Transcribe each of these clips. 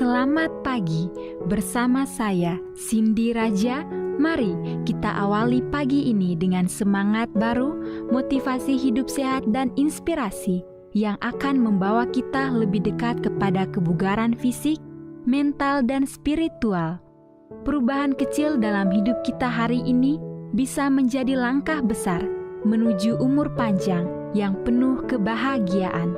Selamat pagi bersama saya Cindy Raja. Mari kita awali pagi ini dengan semangat baru, motivasi hidup sehat dan inspirasi yang akan membawa kita lebih dekat kepada kebugaran fisik, mental dan spiritual. Perubahan kecil dalam hidup kita hari ini bisa menjadi langkah besar menuju umur panjang yang penuh kebahagiaan.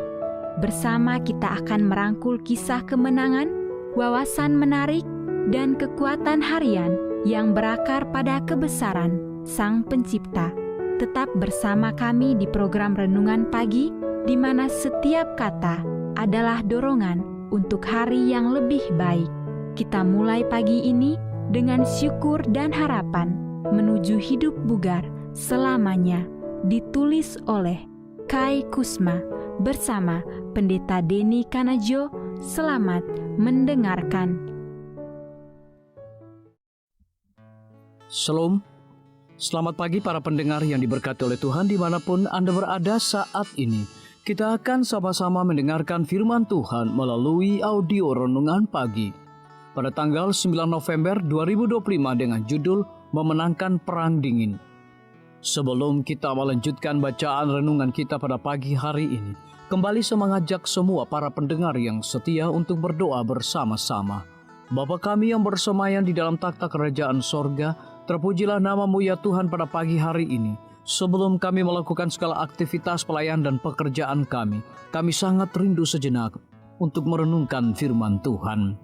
Bersama kita akan merangkul kisah kemenangan, wawasan menarik, dan kekuatan harian yang berakar pada kebesaran Sang Pencipta. Tetap bersama kami di program Renungan Pagi, di mana setiap kata adalah dorongan untuk hari yang lebih baik. Kita mulai pagi ini dengan syukur dan harapan menuju hidup bugar selamanya. Ditulis oleh Kai Kusma bersama Pendeta Denny Kanajo. Selamat mendengarkan. Shalom, selamat pagi para pendengar yang diberkati oleh Tuhan dimanapun Anda berada saat ini. Kita akan sama-sama mendengarkan firman Tuhan melalui audio Renungan Pagi pada tanggal 9 November 2025 dengan judul Memenangkan Perang Dingin. Sebelum kita melanjutkan bacaan renungan kita pada pagi hari ini, kembali saya mengajak semua para pendengar yang setia untuk berdoa bersama-sama. Bapa kami yang bersemayam di dalam takhta kerajaan sorga, terpujilah nama-Mu ya Tuhan pada pagi hari ini. Sebelum kami melakukan segala aktivitas pelayan dan pekerjaan kami sangat rindu sejenak untuk merenungkan firman Tuhan.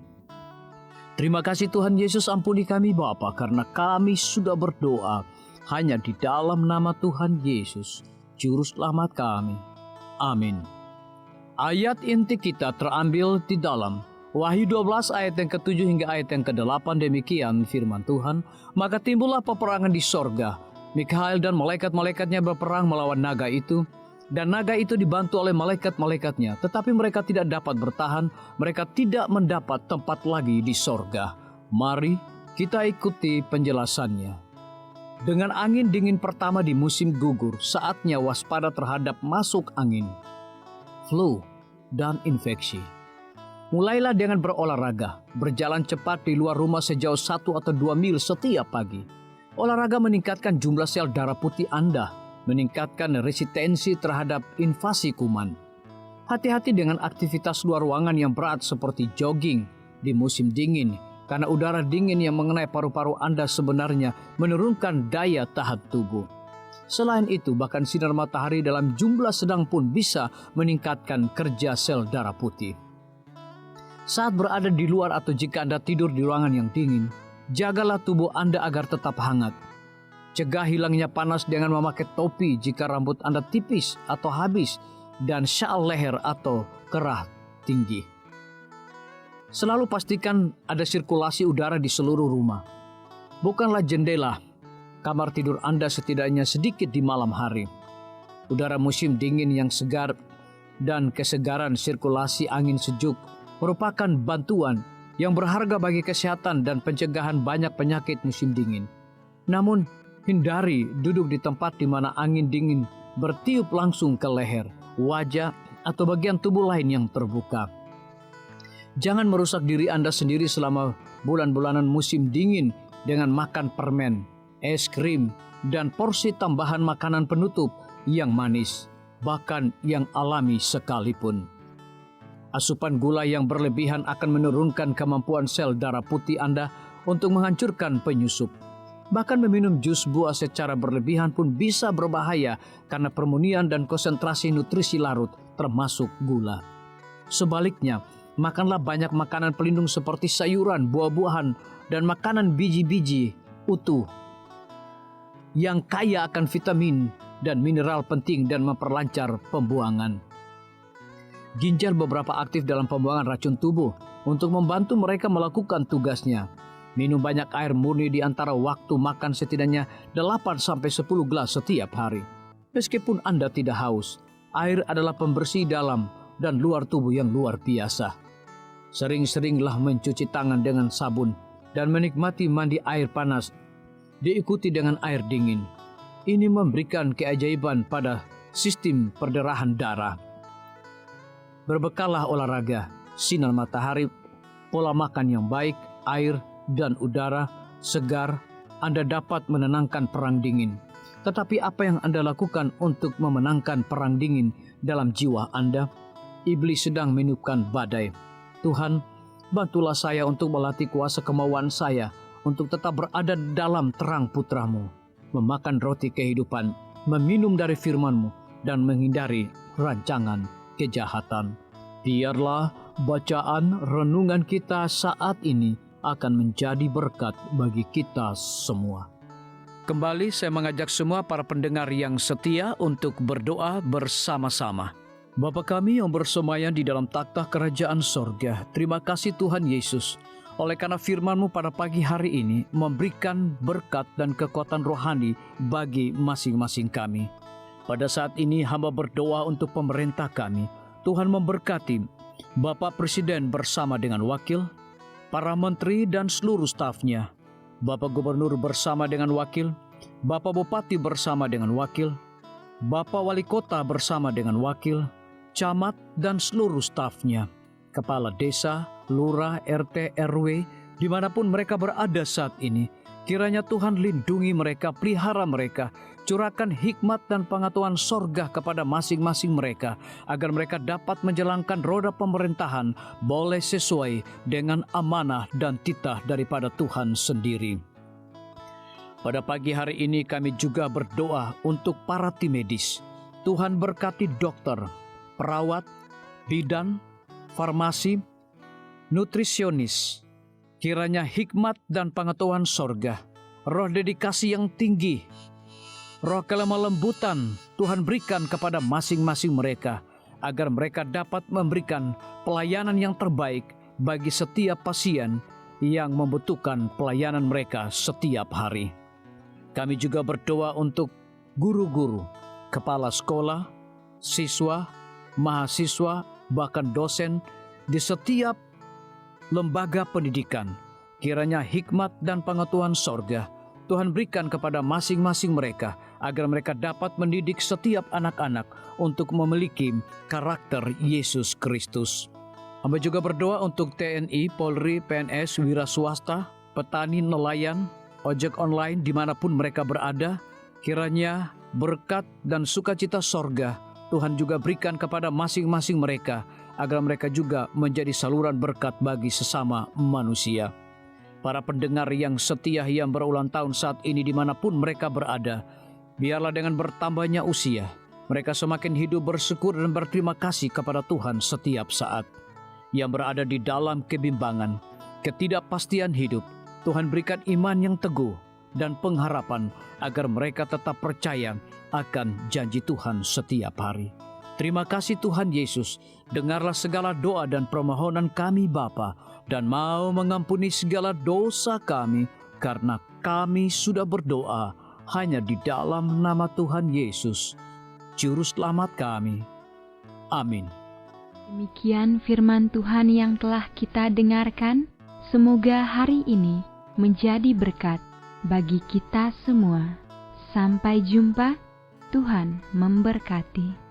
Terima kasih Tuhan Yesus, ampuni kami Bapa, karena kami sudah berdoa hanya di dalam nama Tuhan Yesus, Juru Selamat kami. Amin. Ayat inti kita terambil di dalam Wahyu 12 ayat yang ke-7 hingga ayat yang ke-8. Demikian firman Tuhan. Maka timbullah peperangan di sorga. Mikael dan malaikat-malaikatnya berperang melawan naga itu. Dan naga itu dibantu oleh malaikat-malaikatnya. Tetapi mereka tidak dapat bertahan. Mereka tidak mendapat tempat lagi di sorga. Mari kita ikuti penjelasannya. Dengan angin dingin pertama di musim gugur, saatnya waspada terhadap masuk angin, flu, dan infeksi. Mulailah dengan berolahraga, berjalan cepat di luar rumah sejauh 1 atau 2 mil setiap pagi. Olahraga meningkatkan jumlah sel darah putih Anda, meningkatkan resistensi terhadap invasi kuman. Hati-hati dengan aktivitas luar ruangan yang berat seperti jogging di musim dingin, karena udara dingin yang mengenai paru-paru Anda sebenarnya menurunkan daya tahan tubuh. Selain itu, bahkan sinar matahari dalam jumlah sedang pun bisa meningkatkan kerja sel darah putih. Saat berada di luar atau jika Anda tidur di ruangan yang dingin, jagalah tubuh Anda agar tetap hangat. Cegah hilangnya panas dengan memakai topi jika rambut Anda tipis atau habis dan syal leher atau kerah tinggi. Selalu pastikan ada sirkulasi udara di seluruh rumah. Bukanlah jendela, kamar tidur Anda setidaknya sedikit di malam hari. Udara musim dingin yang segar dan kesegaran sirkulasi angin sejuk merupakan bantuan yang berharga bagi kesehatan dan pencegahan banyak penyakit musim dingin. Namun, hindari duduk di tempat di mana angin dingin bertiup langsung ke leher, wajah, atau bagian tubuh lain yang terbuka. Jangan merusak diri Anda sendiri selama bulan-bulanan musim dingin dengan makan permen, es krim, dan porsi tambahan makanan penutup yang manis, bahkan yang alami sekalipun. Asupan gula yang berlebihan akan menurunkan kemampuan sel darah putih Anda untuk menghancurkan penyusup. Bahkan meminum jus buah secara berlebihan pun bisa berbahaya karena permunian dan konsentrasi nutrisi larut termasuk gula. Sebaliknya, makanlah banyak makanan pelindung seperti sayuran, buah-buahan, dan makanan biji-biji utuh yang kaya akan vitamin dan mineral penting dan memperlancar pembuangan. Ginjal beberapa aktif dalam pembuangan racun tubuh untuk membantu mereka melakukan tugasnya. Minum banyak air murni di antara waktu makan setidaknya 8-10 gelas setiap hari. Meskipun Anda tidak haus, air adalah pembersih dalam dan luar tubuh yang luar biasa. Sering-seringlah mencuci tangan dengan sabun dan menikmati mandi air panas, diikuti dengan air dingin. Ini memberikan keajaiban pada sistem perdarahan darah. Berbekallah olahraga, sinar matahari, pola makan yang baik, air dan udara segar, Anda dapat menenangkan perang dingin. Tetapi apa yang Anda lakukan untuk memenangkan perang dingin dalam jiwa Anda? Iblis sedang meniupkan badai. Tuhan, bantulah saya untuk melatih kuasa kemauan saya untuk tetap berada dalam terang putra-Mu, memakan roti kehidupan, meminum dari firman-Mu, dan menghindari rancangan kejahatan. Biarlah bacaan renungan kita saat ini akan menjadi berkat bagi kita semua. Kembali saya mengajak semua para pendengar yang setia untuk berdoa bersama-sama. Bapa kami yang bersemayam di dalam takhta kerajaan sorga, terima kasih Tuhan Yesus, oleh karena firman-Mu pada pagi hari ini memberikan berkat dan kekuatan rohani bagi masing-masing kami. Pada saat ini hamba berdoa untuk pemerintah kami. Tuhan memberkati Bapak Presiden bersama dengan wakil, para menteri dan seluruh stafnya, Bapak Gubernur bersama dengan wakil, Bapak Bupati bersama dengan wakil, Bapak Wali Kota bersama dengan wakil, camat dan seluruh stafnya, kepala desa, lurah, RT, RW, dimanapun mereka berada saat ini. Kiranya Tuhan lindungi mereka, pelihara mereka, curahkan hikmat dan pengetahuan sorga kepada masing-masing mereka, agar mereka dapat menjalankan roda pemerintahan boleh sesuai dengan amanah dan titah daripada Tuhan sendiri. Pada pagi hari ini kami juga berdoa untuk para tim medis. Tuhan berkati dokter, perawat, bidan, farmasi, nutrisionis. Kiranya hikmat dan pengetahuan sorga, roh dedikasi yang tinggi, roh kelemah lembutan Tuhan berikan kepada masing-masing mereka, agar mereka dapat memberikan pelayanan yang terbaik bagi setiap pasien yang membutuhkan pelayanan mereka setiap hari. Kami juga berdoa untuk guru-guru, kepala sekolah, siswa, mahasiswa, bahkan dosen di setiap lembaga pendidikan. Kiranya hikmat dan pengetahuan sorga Tuhan berikan kepada masing-masing mereka, agar mereka dapat mendidik setiap anak-anak untuk memiliki karakter Yesus Kristus. Hamba juga berdoa untuk TNI, Polri, PNS, wira swasta, petani, nelayan, ojek online dimanapun mereka berada. Kiranya berkat dan sukacita sorga Tuhan juga berikan kepada masing-masing mereka, agar mereka juga menjadi saluran berkat bagi sesama manusia. Para pendengar yang setia yang berulang tahun saat ini dimanapun mereka berada, biarlah dengan bertambahnya usia, mereka semakin hidup bersyukur dan berterima kasih kepada Tuhan setiap saat. Yang berada di dalam kebimbangan, ketidakpastian hidup, Tuhan berikan iman yang teguh dan pengharapan, agar mereka tetap percaya akan janji Tuhan setiap hari. Terima kasih Tuhan Yesus, dengarlah segala doa dan permohonan kami Bapa, dan mau mengampuni segala dosa kami, karena kami sudah berdoa hanya di dalam nama Tuhan Yesus, Juru Selamat kami. Amin. Demikian firman Tuhan yang telah kita dengarkan. Semoga hari ini menjadi berkat bagi kita semua. Sampai jumpa, Tuhan memberkati.